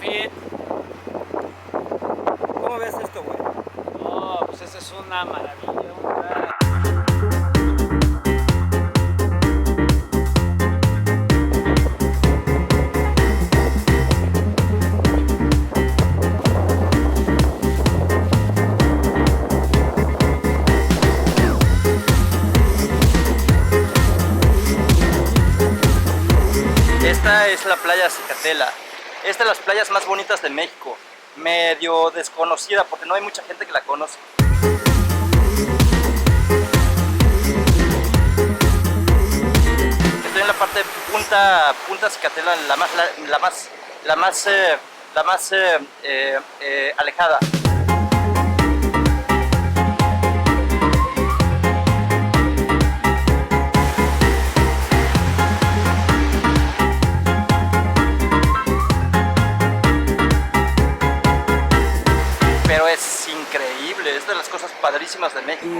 fit. ¿Cómo ves esto, güey? No, pues esa es una maravilla, un lugar. Esta es la playa Cicatela. Esta es de las playas más bonitas de México. Medio desconocida porque no hay mucha gente que la conoce. Estoy en la parte de Punta Cicatela, la más alejada. Pero es increíble, es de las cosas padrísimas de México.